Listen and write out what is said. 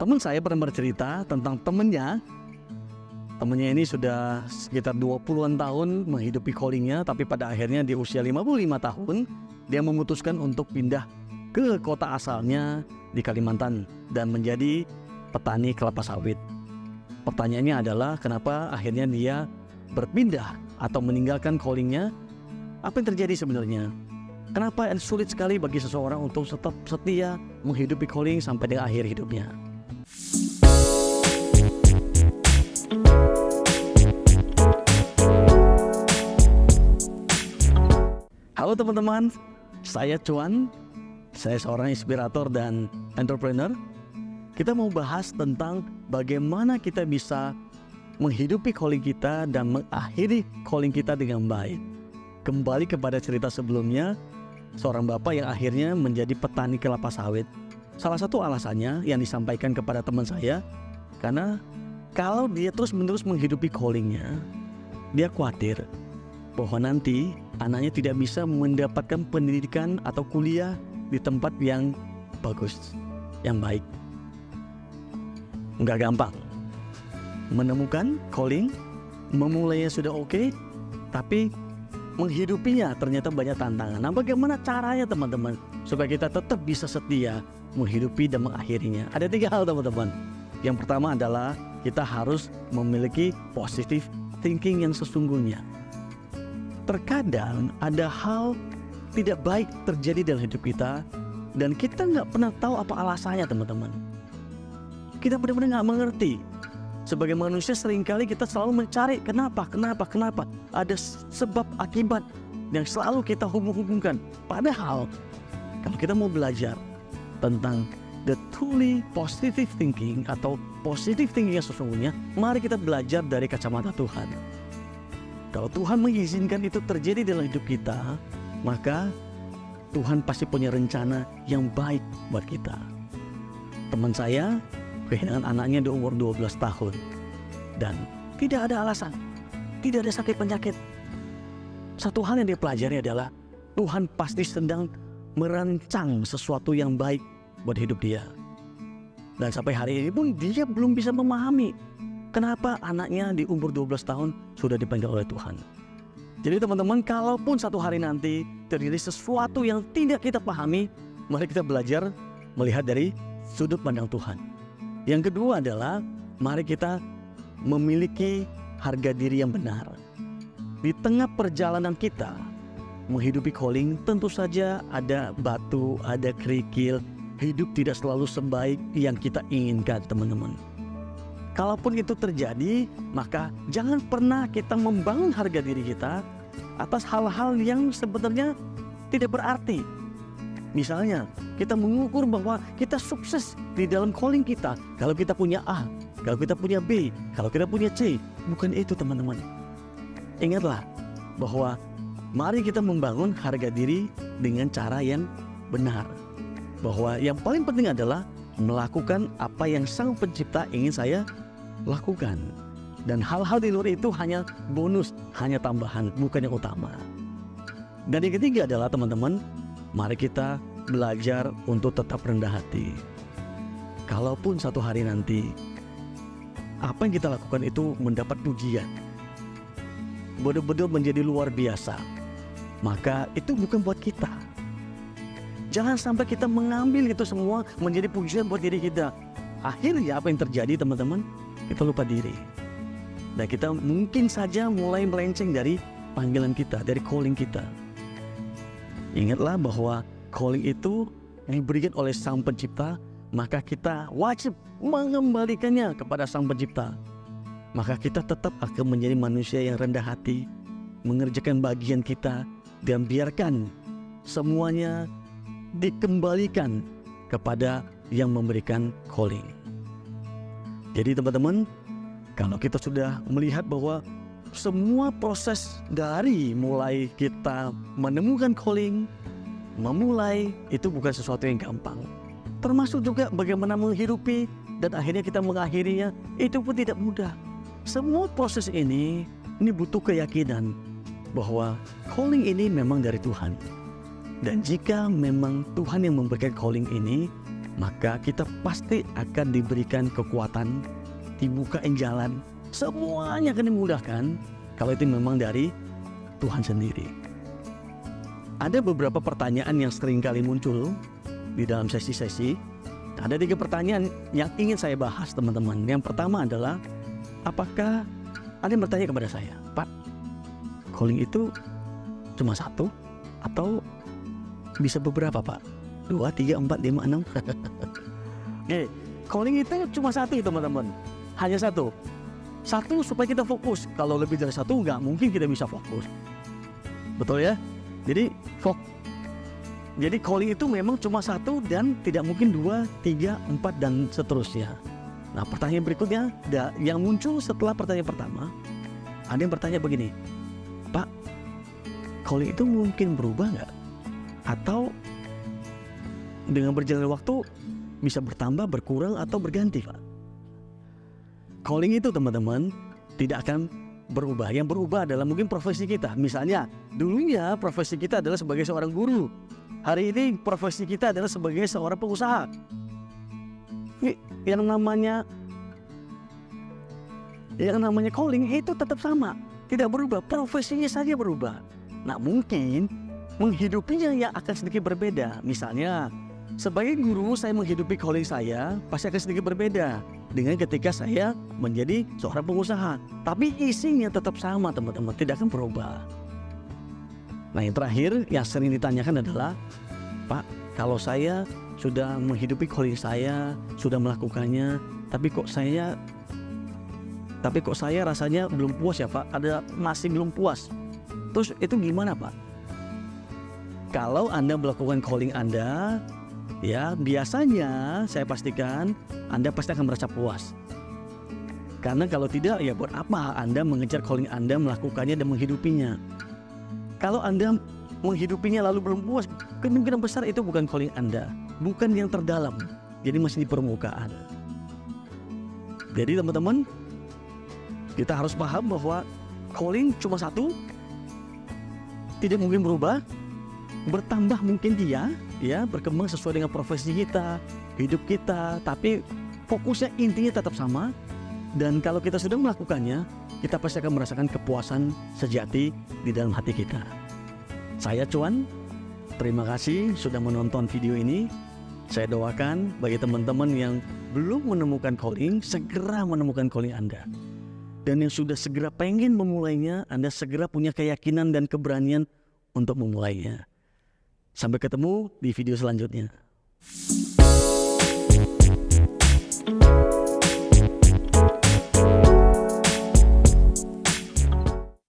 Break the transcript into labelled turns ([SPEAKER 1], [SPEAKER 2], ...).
[SPEAKER 1] Teman saya pernah bercerita tentang temennya ini sudah sekitar 20-an tahun menghidupi callingnya, tapi pada akhirnya di usia 55 tahun dia memutuskan untuk pindah ke kota asalnya di Kalimantan dan menjadi petani kelapa sawit. Pertanyaannya adalah kenapa akhirnya dia berpindah atau meninggalkan callingnya? Apa yang terjadi sebenarnya? Kenapa sulit sekali bagi seseorang untuk tetap setia menghidupi calling sampai dengan akhir hidupnya? Halo teman-teman, saya Cuan. Saya seorang inspirator dan entrepreneur. Kita mau bahas tentang bagaimana kita bisa menghidupi calling kita dan mengakhiri calling kita dengan baik. Kembali kepada cerita sebelumnya, seorang bapak yang akhirnya menjadi petani kelapa sawit. Salah satu alasannya yang disampaikan kepada teman saya, karena kalau dia terus-menerus menghidupi callingnya, dia khawatir bahwa nanti anaknya tidak bisa mendapatkan pendidikan atau kuliah di tempat yang bagus, yang baik. Nggak gampang menemukan calling, memulainya sudah oke, tapi menghidupinya ternyata banyak tantangan. Nah, bagaimana caranya teman-teman supaya kita tetap bisa setia menghidupi dan mengakhirinya? Ada 3 hal teman-teman. Yang pertama adalah kita harus memiliki positive thinking yang sesungguhnya. Terkadang ada hal tidak baik terjadi dalam hidup kita dan kita nggak pernah tahu apa alasannya teman-teman. Kita benar-benar nggak mengerti. Sebagai manusia seringkali kita selalu mencari kenapa. Ada sebab akibat yang selalu kita hubung-hubungkan. Padahal kalau kita mau belajar tentang the truly positive thinking atau positive thinking yang sesungguhnya, mari kita belajar dari kacamata Tuhan. Kalau Tuhan mengizinkan itu terjadi dalam hidup kita, maka Tuhan pasti punya rencana yang baik buat kita. Teman saya kehilangan anaknya di umur 12 tahun dan tidak ada alasan, tidak ada sakit penyakit. Satu hal yang dia pelajari adalah Tuhan pasti sedang merancang sesuatu yang baik buat hidup dia. Dan sampai hari ini pun dia belum bisa memahami kenapa anaknya di umur 12 tahun sudah dipanggil oleh Tuhan. Jadi teman-teman, kalaupun satu hari nanti terjadi sesuatu yang tidak kita pahami, mari kita belajar melihat dari sudut pandang Tuhan. Yang kedua adalah mari kita memiliki harga diri yang benar. Di tengah perjalanan kita menghidupi calling, tentu saja ada batu, ada kerikil. Hidup tidak selalu sebaik yang kita inginkan teman-teman. Kalaupun itu terjadi, maka jangan pernah kita membangun harga diri kita atas hal-hal yang sebenarnya tidak berarti. Misalnya, kita mengukur bahwa kita sukses di dalam calling kita kalau kita punya A, kalau kita punya B, kalau kita punya C. Bukan itu teman-teman. Ingatlah bahwa mari kita membangun harga diri dengan cara yang benar. Bahwa yang paling penting adalah melakukan apa yang Sang Pencipta ingin saya lakukan. Dan hal-hal di luar itu hanya bonus, hanya tambahan, bukan yang utama. Dan yang ketiga adalah teman-teman, mari kita belajar untuk tetap rendah hati. Kalaupun satu hari nanti apa yang kita lakukan itu mendapat pujian, benar-benar menjadi luar biasa, maka itu bukan buat kita. Jangan sampai kita mengambil itu semua menjadi pujian buat diri kita. Akhirnya apa yang terjadi teman-teman? Kita lupa diri. Dan kita mungkin saja mulai melenceng dari panggilan kita, dari calling kita. Ingatlah bahwa calling itu diberikan oleh Sang Pencipta, maka kita wajib mengembalikannya kepada Sang Pencipta. Maka kita tetap akan menjadi manusia yang rendah hati, mengerjakan bagian kita, dan biarkan semuanya dikembalikan kepada yang memberikan calling. Jadi teman-teman, kalau kita sudah melihat bahwa semua proses dari mulai kita menemukan calling, memulai itu bukan sesuatu yang gampang. Termasuk juga bagaimana menghidupi dan akhirnya kita mengakhirinya, itu pun tidak mudah. Semua proses ini butuh keyakinan bahwa calling ini memang dari Tuhan. Dan jika memang Tuhan yang memberikan calling ini, maka kita pasti akan diberikan kekuatan, dibukain jalan, semuanya akan dimudahkan kalau itu memang dari Tuhan sendiri. Ada beberapa pertanyaan yang sering kali muncul di dalam sesi-sesi. Ada 3 pertanyaan yang ingin saya bahas, teman-teman. Yang pertama adalah, apakah ada yang bertanya kepada saya, Pak, calling itu cuma 1 atau bisa beberapa, Pak? 2, 3, 4, 5, 6. Oke, calling itu cuma 1, teman-teman. Hanya 1. 1 supaya kita fokus. Kalau lebih dari 1 nggak mungkin kita bisa fokus. Betul ya? Jadi calling itu memang cuma 1 dan tidak mungkin 2, 3, 4 dan seterusnya. Nah, pertanyaan berikutnya yang muncul setelah pertanyaan pertama, ada yang bertanya begini, Pak, calling itu mungkin berubah nggak? Atau dengan berjalannya waktu bisa bertambah, berkurang, atau berganti, Pak? Calling itu, teman-teman, tidak akan berubah. Yang berubah adalah mungkin profesi kita. Misalnya, dulunya profesi kita adalah sebagai seorang guru. Hari ini profesi kita adalah sebagai seorang pengusaha. Yang namanya calling itu tetap sama, tidak berubah. Profesinya saja berubah. Nah, mungkin menghidupinya yang akan sedikit berbeda. Misalnya, sebagai guru saya menghidupi calling saya pasti akan sedikit berbeda dengan ketika saya menjadi seorang pengusaha. Tapi isinya tetap sama, teman-teman, tidak akan berubah. Nah, yang terakhir yang sering ditanyakan adalah, Pak, kalau saya sudah menghidupi calling saya, sudah melakukannya, tapi kok saya rasanya belum puas ya, Pak? Masih belum puas. Terus itu gimana, Pak? Kalau Anda melakukan calling Anda, ya biasanya saya pastikan Anda pasti akan merasa puas. Karena kalau tidak, ya buat apa Anda mengejar calling Anda, melakukannya dan menghidupinya? Kalau Anda menghidupinya lalu belum puas, kemungkinan besar itu bukan calling Anda, bukan yang terdalam, jadi masih di permukaan. Jadi teman-teman, kita harus paham bahwa calling cuma 1, tidak mungkin berubah. Bertambah mungkin dia berkembang sesuai dengan profesi kita, hidup kita, tapi fokusnya intinya tetap sama. Dan kalau kita sudah melakukannya, kita pasti akan merasakan kepuasan sejati di dalam hati kita. Saya Cuan, terima kasih sudah menonton video ini. Saya doakan bagi teman-teman yang belum menemukan calling, segera menemukan calling Anda. Dan yang sudah segera pengen memulainya, Anda segera punya keyakinan dan keberanian untuk memulainya. Sampai ketemu di video selanjutnya.